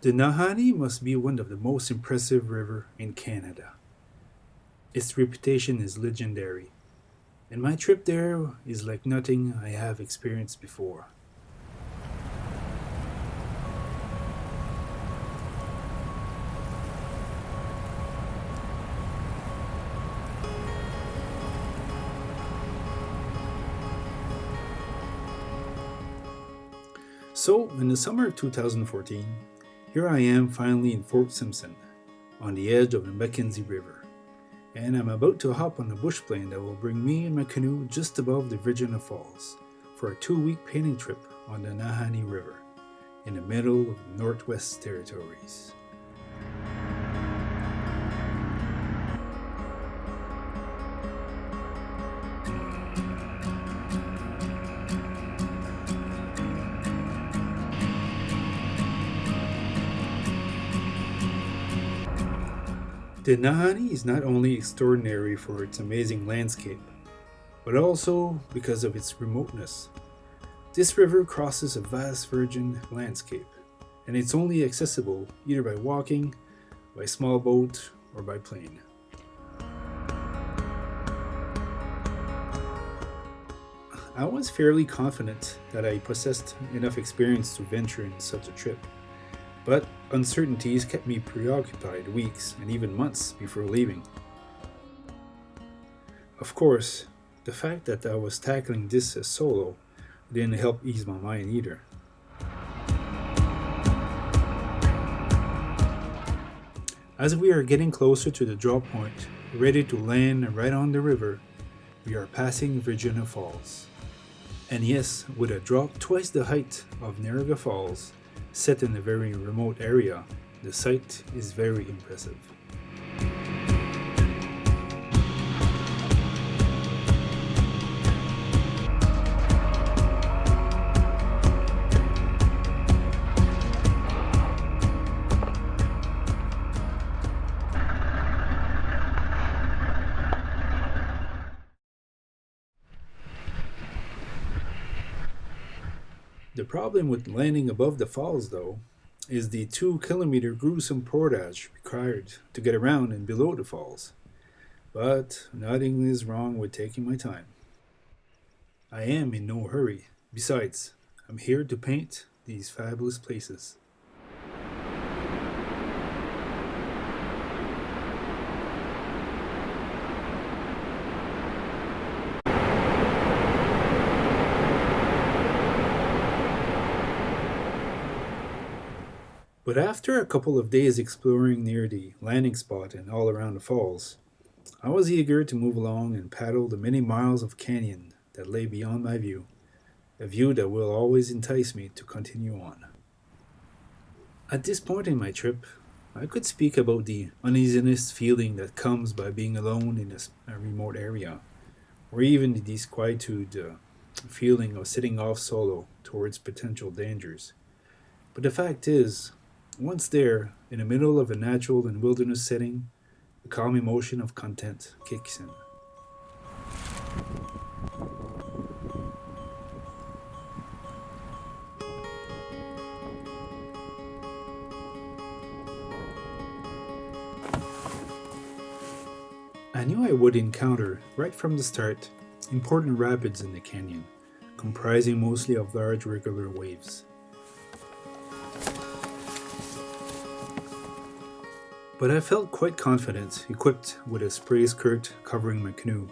The Nahanni must be one of the most impressive rivers in Canada. Its reputation is legendary, and my trip there is like nothing I have experienced before. So, in the summer of 2014, here I am finally in Fort Simpson, on the edge of the Mackenzie River, and I'm about to hop on a bush plane that will bring me and my canoe just above the Virginia Falls for a 2-week painting trip on the Nahanni River, in the middle of the North-Ouest territories. The Nahanni is not only extraordinary for its amazing landscape, but also because of its remoteness. This river crosses a vast virgin landscape, and it's only accessible either by walking, by small boat, or by plane. I was fairly confident that I possessed enough experience to venture in such a trip, but uncertainties kept me preoccupied weeks and even months before leaving. Of course, the fact that I was tackling this as solo didn't help ease my mind either. As we are getting closer to the drop point, ready to land right on the river, we are passing Virginia Falls. And yes, with a drop twice the height of Niagara Falls, set in a very remote area, the sight is very impressive. The problem with landing above the falls, though, is the 2 kilometer gruesome portage required to get around and below the falls. But nothing is wrong with taking my time. I am in no hurry. Besides, I'm here to paint these fabulous places. But after a couple of days exploring near the landing spot and all around the falls, I was eager to move along and paddle the many miles of canyon that lay beyond my view, a view that will always entice me to continue on. At this point in my trip, I could speak about the uneasiness feeling that comes by being alone in a remote area, or even the disquietude feeling of setting off solo towards potential dangers. But the fact is, once there, in the middle of a natural and wilderness setting, the calm emotion of content kicks in. I knew I would encounter, right from the start, important rapids in the canyon, comprising mostly of large regular waves. But I felt quite confident, equipped with a spray skirt covering my canoe,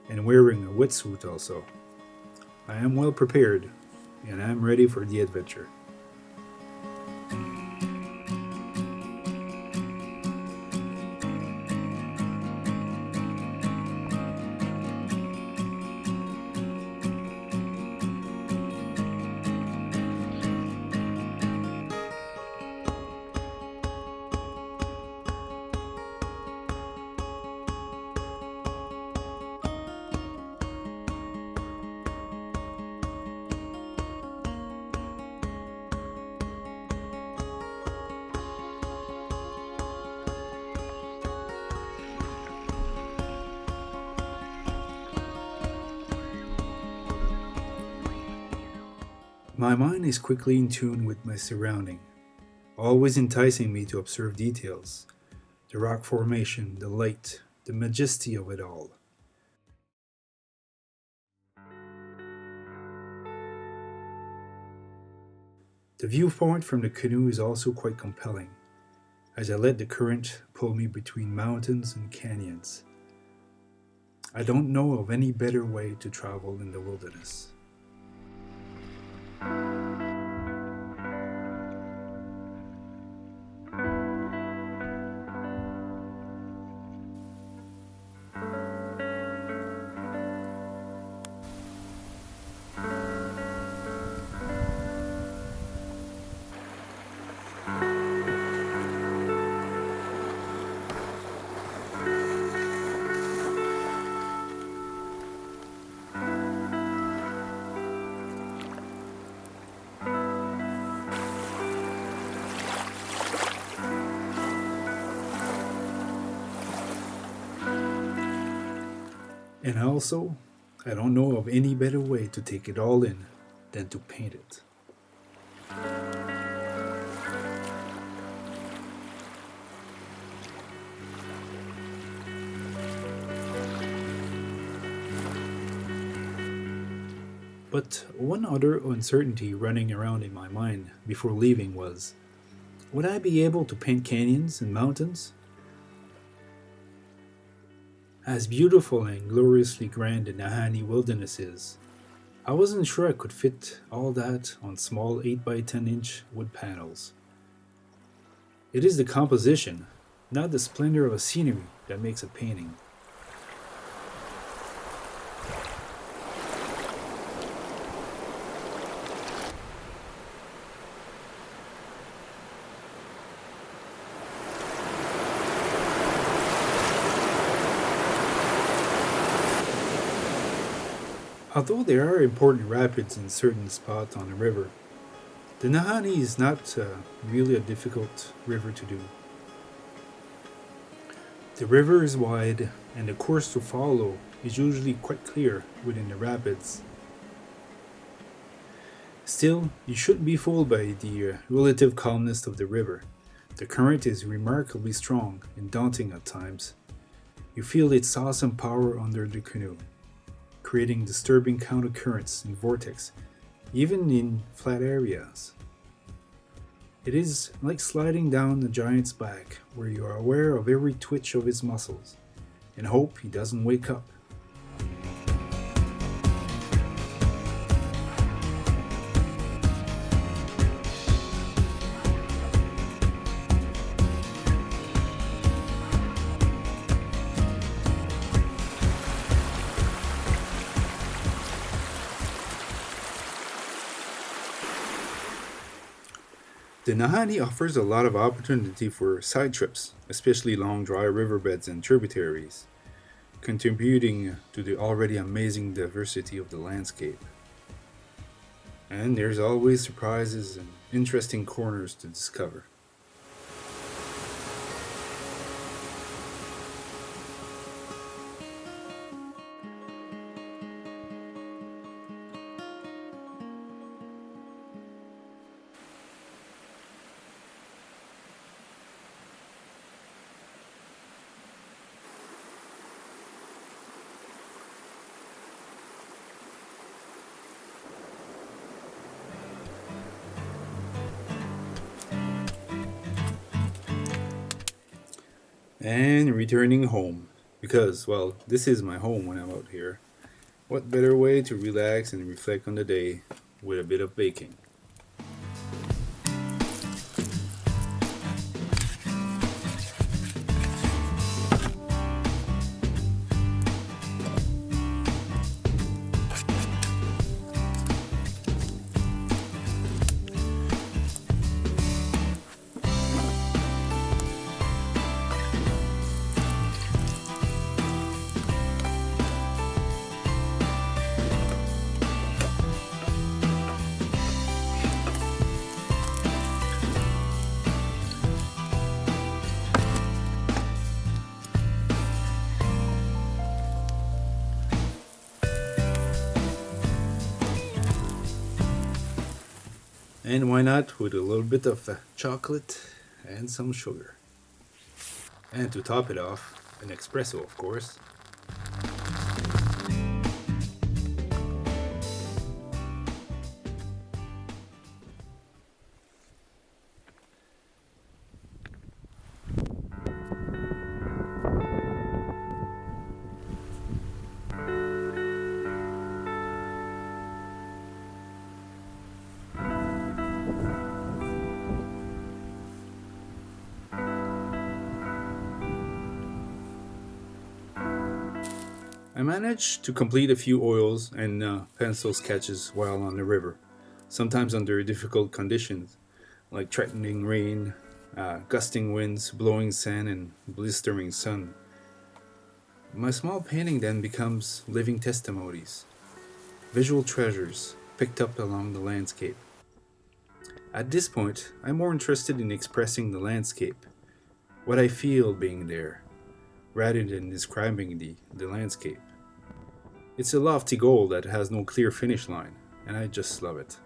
and wearing a wetsuit also. I am well prepared, and I am ready for the adventure. My mind is quickly in tune with my surrounding. always enticing me to observe details, the rock formation, the light, the majesty of it all. The viewpoint from the canoe is also quite compelling, as I let the current pull me between mountains and canyons. I don't know of any better way to travel in the wilderness. And also, I don't know of any better way to take it all in than to paint it. But one other uncertainty running around in my mind before leaving was, would I be able to paint canyons and mountains? As beautiful and gloriously grand the Nahanni wilderness is, I wasn't sure I could fit all that on small 8 by 10-inch wood panels. It is the composition, not the splendor of a scenery, that makes a painting. Although there are important rapids in certain spots on the river, the Nahanni is not really a difficult river to do. The river is wide, and the course to follow is usually quite clear within the rapids. Still, you shouldn't be fooled by the relative calmness of the river. The current is remarkably strong and daunting at times. You feel its awesome power under the canoe, creating disturbing countercurrents and vortex, even in flat areas. It is like sliding down a giant's back, where you are aware of every twitch of his muscles, and hope he doesn't wake up. The Nahanni offers a lot of opportunity for side trips, especially along dry riverbeds and tributaries, contributing to the already amazing diversity of the landscape. And there's always surprises and interesting corners to discover. And returning home, because, well, this is my home when I'm out here. What better way to relax and reflect on the day with a bit of baking? And why not with a little bit of chocolate and some sugar. And to top it off, an espresso, of course. I managed to complete a few oils and pencil sketches while on the river, sometimes under difficult conditions, like threatening rain, gusting winds, blowing sand, and blistering sun. My small painting then becomes living testimonies, visual treasures picked up along the landscape. At this point, I'm more interested in expressing the landscape, what I feel being there, rather than describing the landscape. It's a lofty goal that has no clear finish line, and I just love it.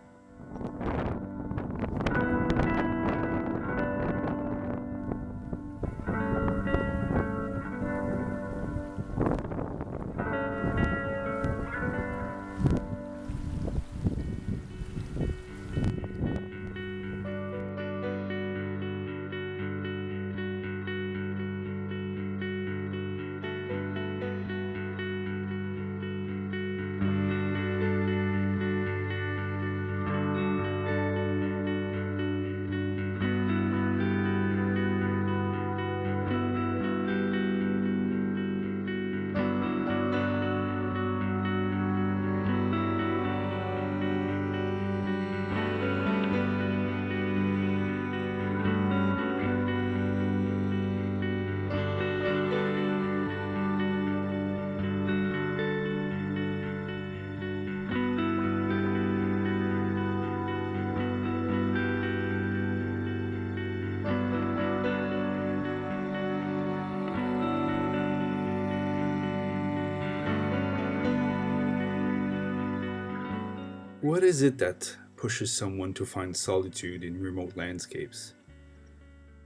What is it that pushes someone to find solitude in remote landscapes?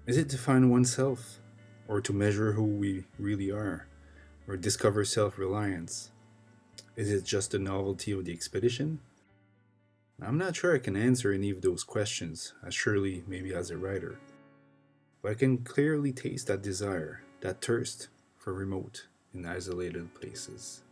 Is it to find oneself, or to measure who we really are, or discover self reliance? Is it just the novelty of the expedition? I'm not sure I can answer any of those questions, as surely maybe as a writer, but I can clearly taste that desire, that thirst for remote and isolated places.